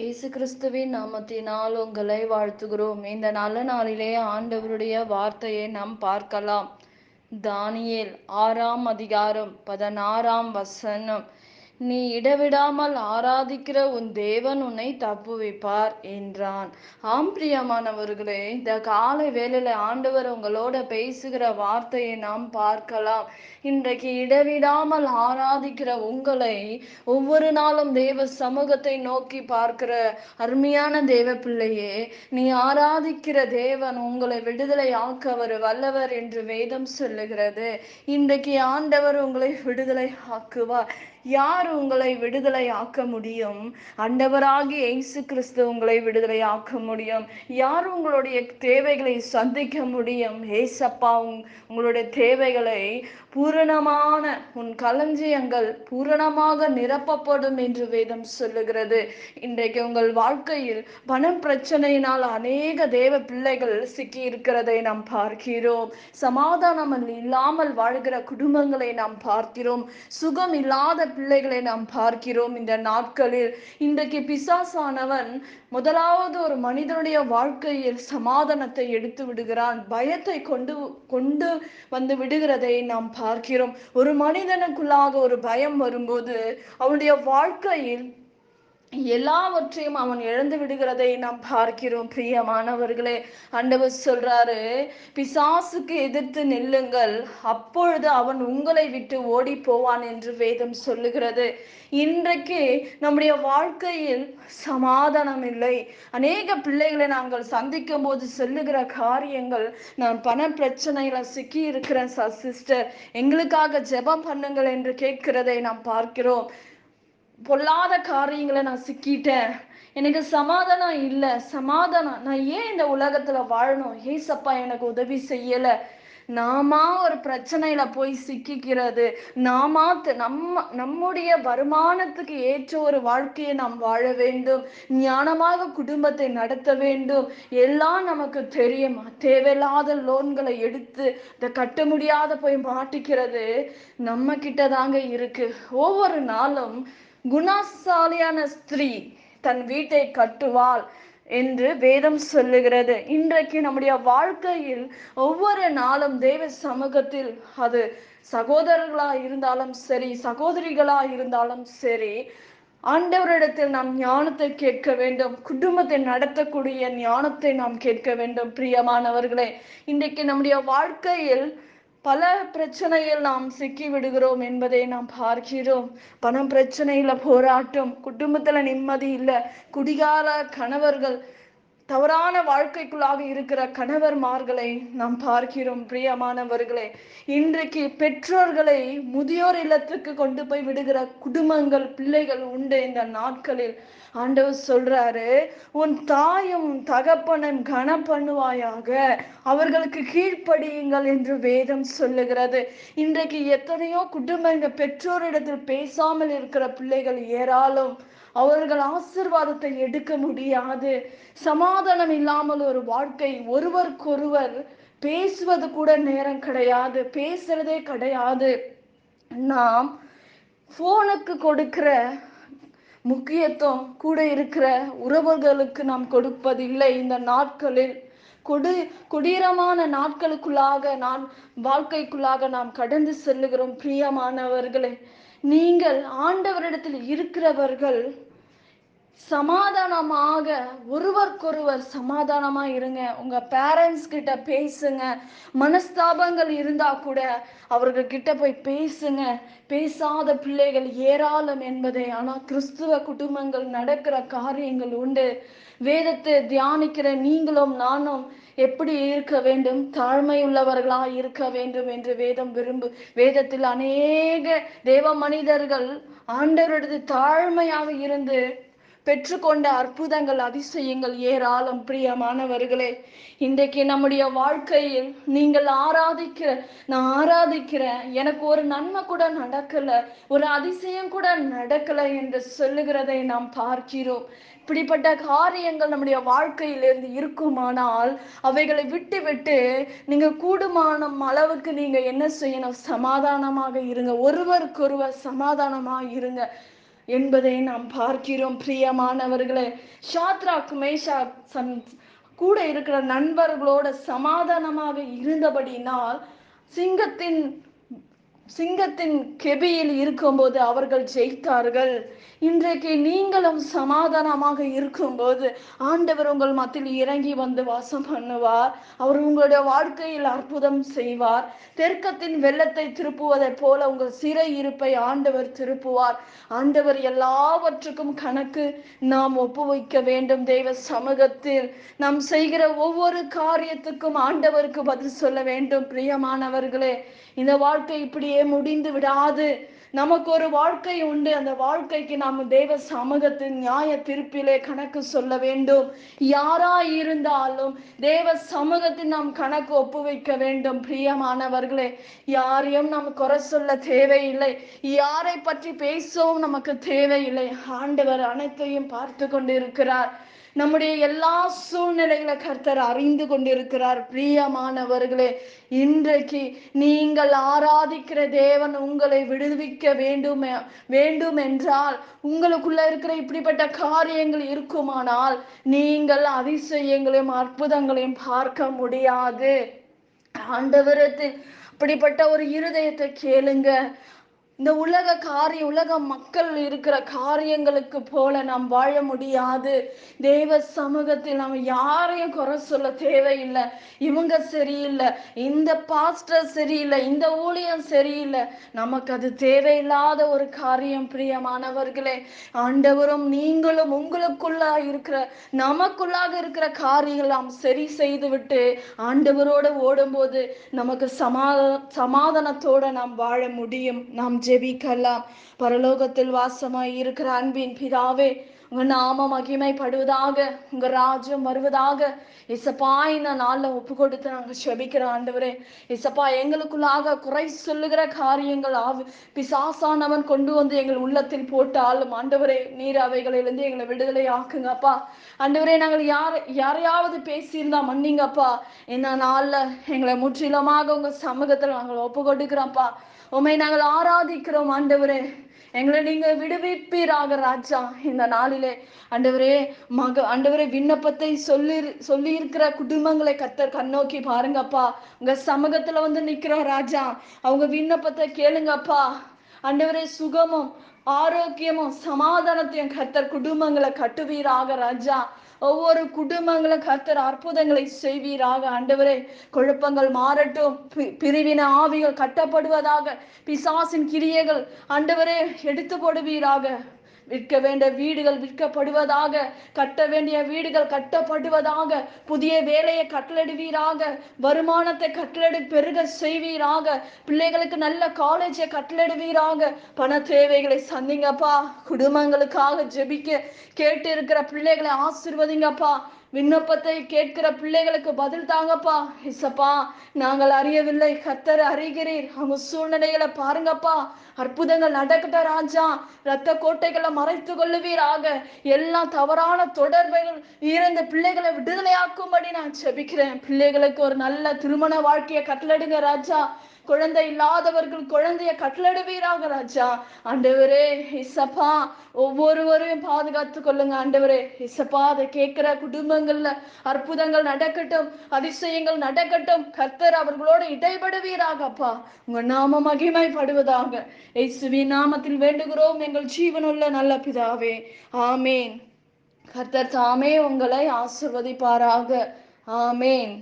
இயேசு கிறிஸ்துவின் நாமத்தினால் உங்களை வாழ்த்துகிறோம். இந்த நல்ல நாளிலே ஆண்டவருடைய வார்த்தையை நாம் பார்க்கலாம். தானியேல் 6ஆம் அதிகாரம் 16ஆம் வசனம். நீ இடைவிடாமல் ஆராதிக்கிற உன் தேவன் உன்னை தப்புவிப்பார் என்றான். ஆம் பிரியமானவர்களே, இந்த காலை வேளையில ஆண்டவர் உங்களோட பேசுகிற வார்த்தையை நாம் பார்க்கலாம். இன்றைக்கு இடைவிடாமல் ஆராதிக்கிற உங்களை ஒவ்வொரு நாளும் தேவ சமூகத்தை நோக்கி பார்க்கிற அருமையான தேவ பிள்ளையே, நீ ஆராதிக்கிற தேவன் உங்களை விடுதலை ஆக்க அவர் வல்லவர் என்று வேதம் சொல்லுகிறது. இன்றைக்கு ஆண்டவர் உங்களை விடுதலை ஆக்குவார். யார் உங்களை விடுதலை ஆக்க முடியும்? ஆண்டவராகிய இயேசு கிறிஸ்து உங்களை விடுதலை ஆக்க முடியும். யார் உங்களுடைய தேவைகளை சந்திக்க முடியும்? ஏசப்பா உங்களுடைய தேவைகளை பூரணமான உன் களஞ்சியங்கள் பூரணமாக நிரப்பப்படும் என்று வேதம் சொல்லுகிறது. இன்றைக்கு உங்கள் வாழ்க்கையில் பணம் பிரச்சனையினால் அநேக தேவ பிள்ளைகள் சிக்கி இருக்கிறதை நாம் பார்க்கிறோம். சமாதானம் இல்லாமல் வாழ்கிற குடும்பங்களை நாம் பார்க்கிறோம். சுகம் இல்லாத பிள்ளைகளை நாம் பார்க்கிறோம். இந்த நாட்களில் இன்றைக்கு பிசாசானவன் முதலாவது ஒரு மனிதனுடைய வாழ்க்கையில் சமாதானத்தை எடுத்து விடுகிறான். பயத்தை கொண்டு கொண்டு வந்து விடுகிறதை நாம் பார்க்கிறோம். ஒரு மனிதனுக்குள்ளாக ஒரு பயம் வரும்போது அவனுடைய வாழ்க்கையில் எல்லாவற்றையும் அவன் இழந்து விடுகிறதை நாம் பார்க்கிறோம். பிரியமானவர்களே, ஆண்டவர் சொல்றாரு, பிசாசுக்கு எதிர்த்து நில்லுங்கள், அப்பொழுது அவன் உங்களை விட்டு ஓடி போவான் என்று வேதம் சொல்லுகிறது. இன்றைக்கு நம்முடைய வாழ்க்கையில் சமாதானம் இல்லை. அநேக பிள்ளைகளை நாங்கள் சந்திக்கும் போது சொல்லுகிற காரியங்கள், நான் பண பிரச்சனையில சிக்கி இருக்கிறேன் சிஸ்டர், எங்களுக்காக ஜெபம் பண்ணுங்கள் என்று கேட்கிறதை நாம் பார்க்கிறோம். பொல்லாத காரியங்களை நான் சிக்கிட்டேன், எனக்கு சமாதானம் இல்லை, நான் ஏன் இந்த உலகத்துல வாழணும், ஏசப்பா எனக்கு உதவி செய்யல. ஒரு பிரச்சனையில போய் சிக்கிக்கிறது. நம்முடைய வருமானத்துக்கு ஏற்ற ஒரு வாழ்க்கையை நாம் வாழ வேண்டும், ஞானமாக குடும்பத்தை நடத்த வேண்டும். எல்லாம் நமக்கு தெரியும். தேவையில்லாத லோன்களை எடுத்து இதை கட்ட முடியாத போய் மாட்டிக்கிறது நம்ம கிட்ட தாங்க இருக்கு. ஒவ்வொரு நாளும் குணசாலியான ஸ்திரீ தன் வீட்டை கட்டுவாள் என்று வேதம் சொல்லுகிறது. இன்றைக்கு நம்முடைய வாழ்க்கையில் ஒவ்வொரு நாளும் தேவ சமூகத்தில், அது சகோதரர்களா இருந்தாலும் சரி, சகோதரிகளா இருந்தாலும் சரி, ஆண்டவரிடத்தில் நாம் ஞானத்தை கேட்க வேண்டும். குடும்பத்தை நடத்தக்கூடிய ஞானத்தை நாம் கேட்க வேண்டும். பிரியமானவர்களே, இன்றைக்கு நம்முடைய வாழ்க்கையில் பல பிரச்சனையில் நாம் சிக்கி விடுகிறோம் என்பதை நாம் பார்க்கிறோம். பணம் பிரச்சனையில போராட்டம், குடும்பத்துல நிம்மதி இல்லை, குடிகார கணவர்கள், தவறான வாழ்க்கைக்குள்ளாக இருக்கிற கணவர்மார்களை நாம் பார்க்கிறோம். பிரியமானவர்களே, இன்றைக்கு பெற்றோர்களை முதியோர் இல்லத்துக்கு கொண்டு போய் விடுகிற குடும்பங்கள், பிள்ளைகள் உண்டு. இந்த நாட்களில் ஆண்டவர் சொல்றாரு, உன் தாயும் தகப்பனும் கனம் பண்ணுவாயாக, அவர்களுக்கு கீழ்ப்படியுங்கள் என்று வேதம் சொல்லுகிறது. இன்றைக்கு எத்தனையோ குடும்பங்கள் பெற்றோரிடத்தில் பேசாமல் இருக்கிற பிள்ளைகள் ஏராளம். அவர்கள் ஆசீர்வாதத்தை எடுக்க முடியாது. சமாதானம் இல்லாமல் ஒரு வாழ்க்கை, ஒருவருக்கொருவர் பேசுவது கூட நேரம் கிடையாது, பேசுறதே கிடையாது. நாம் போனுக்கு கொடுக்கிற முக்கியத்துவம் கூட இருக்கிற உறவுகளுக்கு நாம் கொடுப்பதில்லை. இந்த நாட்களில் கொடீரமான நாட்களுக்குள்ளாக வாழ்க்கைக்குள்ளாக நாம் கடந்து செல்லுகிறோம். பிரியமானவர்களே, நீங்கள் ஆண்டவரிடத்தில் இருக்கிறவர்கள் சமாதானமாக ஒருவருக்கொருவர் சமாதானமா இருங்க. உங்க பேரண்ட்ஸ் கிட்ட பேசுங்க. மனஸ்தாபங்கள் இருந்தா கூட அவர்கள் கிட்ட போய் பேசுங்க. பேசாத பிள்ளைகள் ஏராளம் என்பதை, ஆனால் கிறிஸ்துவ குடும்பங்கள் நடக்கிற காரியங்கள் உண்டு. வேதத்தை தியானிக்கிற நீங்களும் நானும் எப்படி இருக்க வேண்டும்? தாழ்மை உள்ளவர்களா இருக்க வேண்டும் என்று வேதத்தில் அநேக தேவ மனிதர்கள் ஆண்டவரது தாழ்மையாக இருந்து பெற்றுக்கொண்ட அற்புதங்கள், அதிசயங்கள் ஏராளம். பிரியமானவர்களே, இன்றைக்கு நம்முடைய வாழ்க்கையில் நீங்கள் நான் ஆராதிக்கிறேன், எனக்கு ஒரு நன்மை கூட நடக்கல, ஒரு அதிசயம் கூட நடக்கல என்று சொல்லுகிறதை நாம் பார்க்கிறோம். இப்படிப்பட்ட காரியங்கள் நம்முடைய வாழ்க்கையிலிருந்து இருக்குமானால் அவைகளை விட்டு விட்டு நீங்க கூடுமான அளவுக்கு நீங்க என்ன செய்யணும்? சமாதானமாக இருங்க. ஒருவருக்கொருவர் சமாதானமாக இருங்க. என்பதை நாம் பார்க்கிறோம். பிரியமானவர்களே, ஷாத்ராக் மேஷாக் கூட இருக்கிற நண்பர்களோட சமாதானமாக இருந்தபடினால் சிங்கத்தின் சிங்கத்தின் கெபியில் இருக்கும்போது அவர்கள் ஜெயித்தார்கள். இன்றைக்கு நீங்களும் சமாதானமாக இருக்கும்போது ஆண்டவர் உங்கள் மத்தியில் இறங்கி வந்து வாசம் பண்ணுவார். அவர் உங்களுடைய வாழ்க்கையில் அற்புதம் செய்வார். தெற்கத்தின் வெள்ளத்தை திருப்புவதை போல உங்கள் சிறை இருப்பை ஆண்டவர் திருப்புவார். ஆண்டவர் எல்லாவற்றுக்கும் கணக்கு நாம் ஒப்புவிக்க வேண்டும். தெய்வ சமூகத்தில் நாம் செய்கிற ஒவ்வொரு காரியத்துக்கும் ஆண்டவருக்கு பதில் சொல்ல வேண்டும். பிரியமானவர்களே, இந்த வாழ்க்கை இப்படியே முடிந்து விடாது. நமக்கு ஒரு வாழ்க்கை உண்டு. அந்த வாழ்க்கைக்கு நாம் தேவ சமூகத்தின் நியாய தீர்ப்பிலே கணக்கு சொல்ல வேண்டும். யாராய் இருந்தாலும் தேவ சமூகத்தில் நாம் கணக்கு ஒப்புவிக்க வேண்டும். பிரியமானவர்களே, யாரையும் நாம் குறை சொல்ல தேவையில்லை. யாரை பற்றி பேசவும் நமக்கு தேவையில்லை. ஆண்டவர் அனைத்தையும் பார்த்து கொண்டிருக்கிறார். நம்முடைய எல்லா சூழ்நிலைகளை கர்த்தர் அறிந்து கொண்டிருக்கிறார். பிரியமானவர்களே, இன்றைக்கு நீங்கள் ஆராதிக்கிற தேவன் உங்களை விடுவிக்க வேண்டும் என்றால், உங்களுக்குள்ள இருக்கிற இப்படிப்பட்ட காரியங்கள் இருக்குமானால் நீங்கள் அதிசயங்களையும் அற்புதங்களையும் பார்க்க முடியாது. ஆண்டவரத்தில் அப்படிப்பட்ட ஒரு இருதயத்தை கேளுங்க. இந்த உலக மக்கள் இருக்கிற காரியங்களுக்கு போல நாம் வாழ முடியாது. தேவ சமூகத்தில் நாம் யாரையும் குறை சொல்ல தேவையில்லை. இவங்க சரியில்லை, இந்த பாஸ்டர் சரியில்லை, இந்த ஊழியம் சரியில்லை. நமக்கு அது தேவையில்லாத ஒரு காரியம். பிரியமானவர்களே, ஆண்டவரும் நீங்களும் நமக்குள்ளாக இருக்கிற காரியங்கள் நாம் சரி செய்து விட்டு ஆண்டவரோடு ஓடும்போது நமக்கு சமாதானத்தோட நாம் வாழ முடியும். நாம் ஜெபிக்கலாம். பரலோகத்தில் வாசமாய் இருக்கிற அன்பின் பிதாவே, உங்க நாம மகிமைப்படுவதாக, உங்க ராஜ்யம் வருவதாக. இசப்பா, இந்த நாள்ல ஒப்பு கொடுத்து நாங்க ஜெபிக்கிற ஆண்டவரே, இசப்பா, எங்களுக்குள்ளாக குறை சொல்லுகிற காரியங்கள் பிசாசானவன் கொண்டு வந்து எங்கள் உள்ளத்தில் போட்டாலும் ஆண்டவரே, நீர் அவைகளிலிருந்து எங்களை விடுதலை ஆக்குங்கப்பா. ஆண்டவரே, நாங்கள் யாரையாவது பேசியிருந்தா மன்னிங்கப்பா. இந்த நாள்ல எங்களை முற்றிலுமாக உங்க சமூகத்தில் நாங்கள் ஒப்பு கொடுக்கிறோம்ப்பா. உம்மை நாங்கள் ஆராதிக்கிறோம் ஆண்டவரே. எங்களை நீங்க விடுவிப்பீராக ராஜா. இந்த நாளிலே ஆண்டவரே, விண்ணப்பத்தை சொல்லி இருக்கிற குடும்பங்களை கர்த்தர் கண்ணோக்கி பாருங்கப்பா. உங்க சமூகத்துல வந்து நிக்கிறோம் ராஜா. அவங்க விண்ணப்பத்தை கேளுங்கப்பா. ஆண்டவரே, சுகமும் ஆரோக்கியமும் சமாதானத்தையும் கர்த்தர் குடும்பங்களை கட்டுவீராக ராஜா. ஒவ்வொரு குடும்பங்களும் கர்த்தர் அற்புதங்களை செய்வீராக ஆண்டவரே. குழப்பங்கள் மாறட்டும். பிரிவின ஆவிகள் கட்டப்படுவதாக. பிசாசின் கிரியைகள் ஆண்டவரே எடுத்து போடுவீராக. விற்க வேண்டிய வீடுகள் விற்கப்படுவதாக. கட்ட வேண்டிய வீடுகள் கட்டப்படுவதாக. புதிய வேலையை கட்டளிடுவீராக. வருமானத்தை பெருக செய்வீராக. பிள்ளைகளுக்கு நல்ல காலேஜை கட்டளிடுவீராக. பண தேவைகளை சந்திங்கப்பா. குடும்பங்களுக்காக ஜெபிக்க கேட்டு இருக்கிற பிள்ளைகளை ஆசீர்வதிங்கப்பா. விண்ணப்பத்தை கேட்கிற பிள்ளைகளுக்கு பதில் தாங்கப்பா. இசப்பா, நாங்கள் அறியவில்லை, கர்த்தர் அறிகிறீர். அவங்க சூழ்நிலைகளை பாருங்கப்பா. அற்புதங்கள் நடக்கட்ட ராஜா. இரத்த கோட்டைகளை மறைத்து கொள்ளுவீராக. எல்லா தவறான தொடர்புகள் இருந்த பிள்ளைகளை விடுதலையாக்கும்படி நான் ஜெபிக்கிறேன். பிள்ளைகளுக்கு ஒரு நல்ல திருமண வாழ்க்கையை கட்டளடுங்க ராஜா. குழந்தை இல்லாதவர்கள் குழந்தைய கட்டளடுவீராக ராஜா. ஆண்டவரே, இசப்பா, ஒவ்வொருவரையும் பாதுகாத்து கொள்ளுங்க ஆண்டவரே. இசப்பா, அதை கேட்கிற குடும்பங்கள்ல அற்புதங்கள் நடக்கட்டும், அதிசயங்கள் நடக்கட்டும். கர்த்தர் அவர்களோடு இடைபடுவீராகப்பா. உங்க நாம மகிமைப்படுவதாக. இயேசுவின் நாமத்தில் வேண்டுகிறோம் எங்கள் ஜீவனுள்ள நல்ல பிதாவே, ஆமேன். கர்த்தர் தாமே உங்களை ஆசீர்வதிப்பாராக. ஆமேன்.